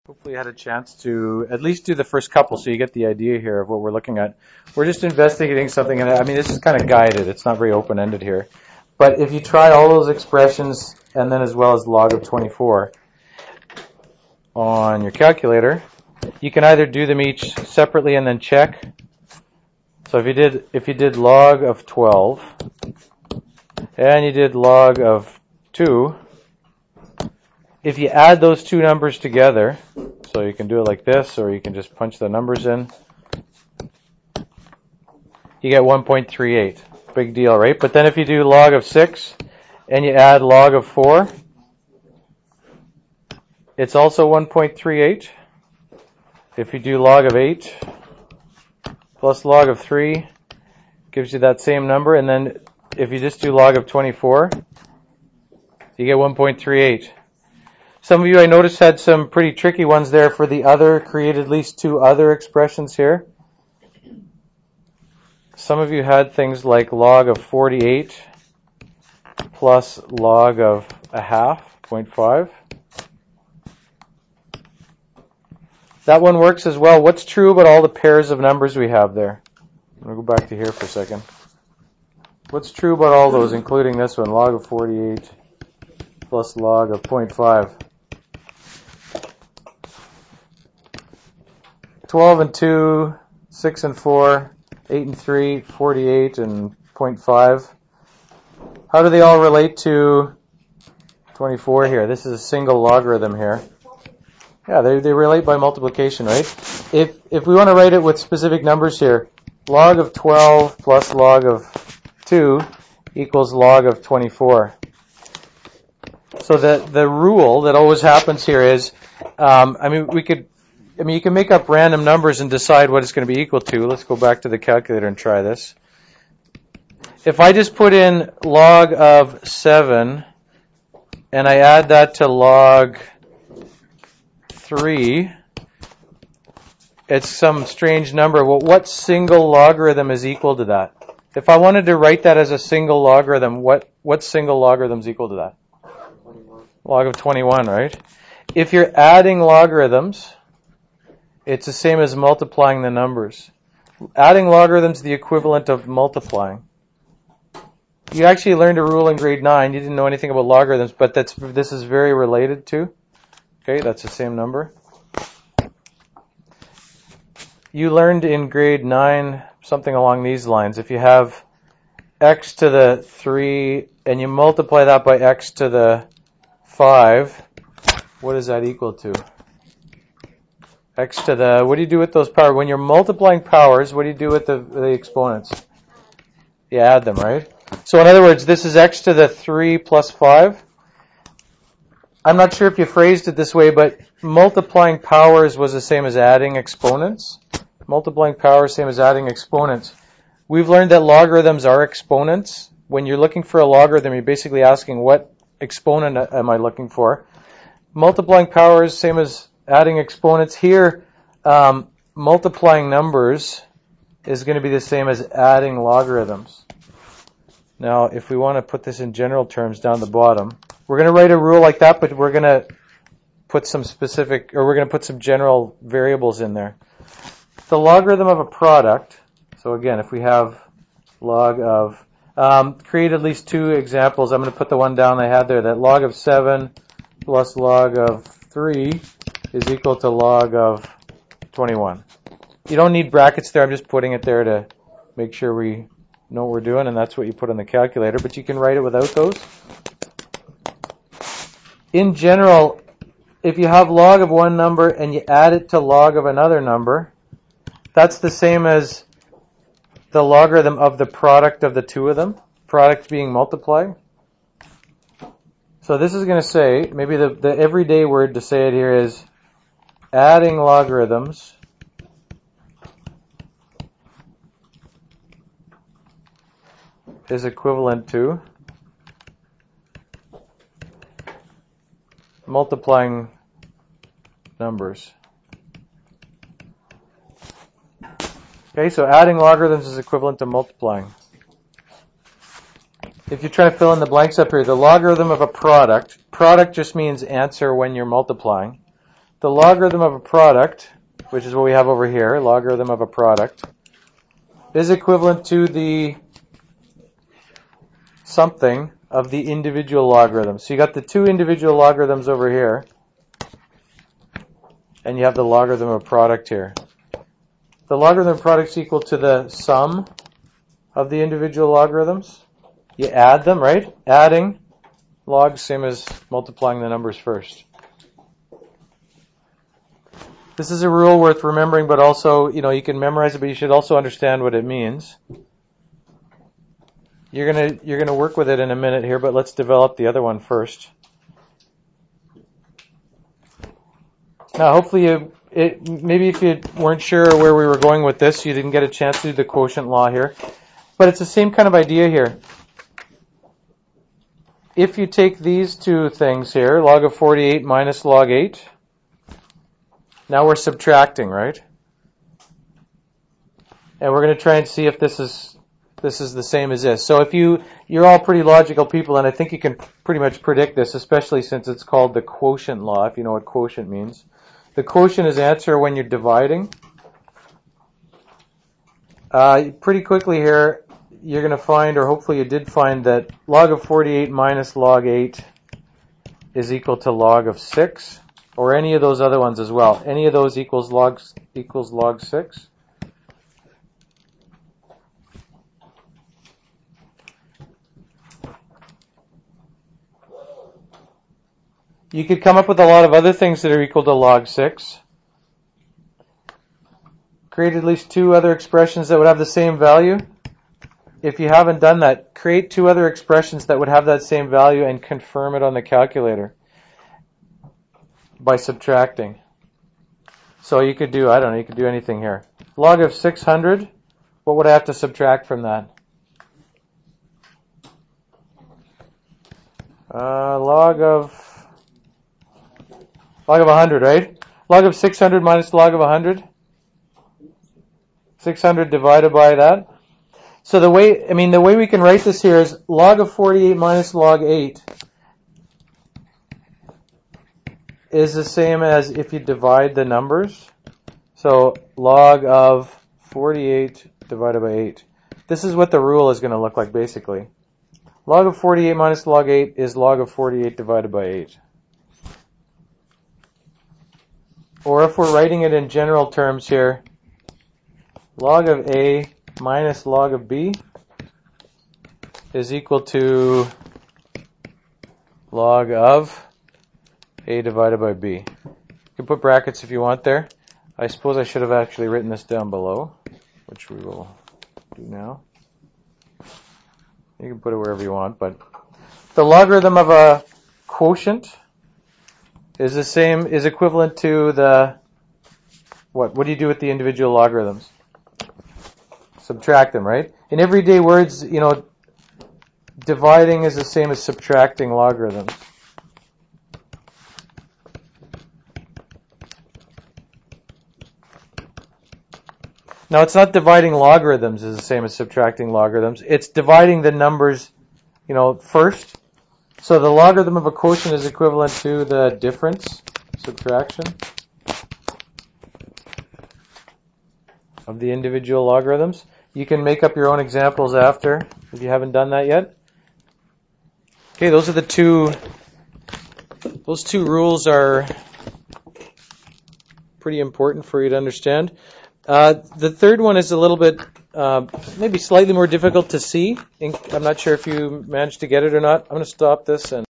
Hopefully you had a chance to at least do the first couple so you get the idea here of what we're looking at. We're just investigating something, and I mean, this is kind of guided. It's not very open-ended here. But if you try all those expressions and then as well as log of 24 on your calculator, you can either do them each separately and then check. So if you did log of 12 and you did log of 2, if you add those two numbers together, so you can do it like this, or you can just punch the numbers in, you get 1.38. Big deal, right? But then if you do log of 6 and you add log of 4, it's also 1.38. If you do log of 8 plus log of 3, gives you that same number. And then if you just do log of 24, you get 1.38. Some of you I noticed had some pretty tricky ones there for the other, created at least two other expressions here. Some of you had things like log of 48 plus log of a half, 0.5. That one works as well. What's true about all the pairs of numbers we have there? I'm going to go back to here for a second. What's true about all those, including this one, log of 48 plus log of 0.5? 12 and 2, 6 and 4, 8 and 3, 48 and 0.5. How do they all relate to 24 here? This is a single logarithm here. Yeah, they relate by multiplication, right? If we want to write it with specific numbers here, log of 12 plus log of 2 equals log of 24. So the rule that always happens here is, you can make up random numbers and decide what it's going to be equal to. Let's go back to the calculator and try this. If I just put in log of 7 and I add that to log 3, it's some strange number. Well, what single logarithm is equal to that? If I wanted to write that as a single logarithm, what single logarithm is equal to that? 21. Log of 21, right? If you're adding logarithms, it's the same as multiplying the numbers. Adding logarithms is the equivalent of multiplying. You actually learned a rule in grade 9. You didn't know anything about logarithms, but this is very related to. Okay, that's the same number. You learned in grade 9 something along these lines. If you have x to the 3 and you multiply that by x to the 5, what is that equal to? X to the, what do you do with those powers? When you're multiplying powers, what do you do with the exponents? You add them, right? So in other words, this is x to the 3 plus 5. I'm not sure if you phrased it this way, but multiplying powers was the same as adding exponents. Multiplying powers, same as adding exponents. We've learned that logarithms are exponents. When you're looking for a logarithm, you're basically asking what exponent am I looking for. Multiplying powers, same as adding exponents. Here, multiplying numbers is going to be the same as adding logarithms. Now, if we want to put this in general terms down the bottom, we're going to write a rule like that, but we're going to put some specific, or we're going to put some general variables in there. The logarithm of a product, so again, if we have log of, create at least two examples. I'm going to put the one down I had there, that log of 7 plus log of 3 is equal to log of 21. You don't need brackets there. I'm just putting it there to make sure we know what we're doing, and that's what you put on the calculator, but you can write it without those. In general, if you have log of one number and you add it to log of another number, that's the same as the logarithm of the product of the two of them, product being multiplied. So this is going to say, maybe the everyday word to say it here is adding logarithms is equivalent to multiplying numbers. Okay, so adding logarithms is equivalent to multiplying. If you're trying to fill in the blanks up here, the logarithm of a product just means answer when you're multiplying. the logarithm of a product, which is what we have over here, logarithm of a product, is equivalent to the something of the individual logarithms. So you got the two individual logarithms over here, and you have the logarithm of a product here. The logarithm of product is equal to the sum of the individual logarithms. You add them, right? Adding log, same as multiplying the numbers first. This is a rule worth remembering, but also, you can memorize it, but you should also understand what it means. You're gonna work with it in a minute here, but let's develop the other one first. Now, hopefully, maybe if you weren't sure where we were going with this, you didn't get a chance to do the quotient law here. But it's the same kind of idea here. If you take these two things here, log of 48 minus log 8, now we're subtracting, right? And we're going to try and see if this is the same as this. So if you're all pretty logical people, and I think you can pretty much predict this, especially since it's called the quotient law, if you know what quotient means. The quotient is answer when you're dividing. Pretty quickly here, you're going to find, or hopefully you did find, that log of 48 minus log 8 is equal to log of 6, or any of those other ones as well. Any of those equals log 6. You could come up with a lot of other things that are equal to log 6. Create at least two other expressions that would have the same value. If you haven't done that, create two other expressions that would have that same value and confirm it on the calculator by subtracting. So you could do, you could do anything here. Log of 600, what would I have to subtract from that? Log of 100, right? Log of 600 minus log of 100. 600 divided by that. So the way we can write this here is log of 48 minus log 8 is the same as if you divide the numbers. So log of 48 divided by 8. This is what the rule is going to look like basically. Log of 48 minus log 8 is log of 48 divided by 8. Or if we're writing it in general terms here, log of A minus log of B is equal to log of A divided by B. You can put brackets if you want there. I suppose I should have actually written this down below, which we will do now. You can put it wherever you want, but the logarithm of a quotient is equivalent to the, what do you do with the individual logarithms? Subtract them, right? In everyday words, dividing is the same as subtracting logarithms. Now, it's not dividing logarithms is the same as subtracting logarithms. It's dividing the numbers, first. So the logarithm of a quotient is equivalent to the difference, subtraction, of the individual logarithms. You can make up your own examples after, if you haven't done that yet. Okay, those two rules are pretty important for you to understand. The third one is a little bit, maybe slightly more difficult to see. I'm not sure if you managed to get it or not. I'm going to stop this and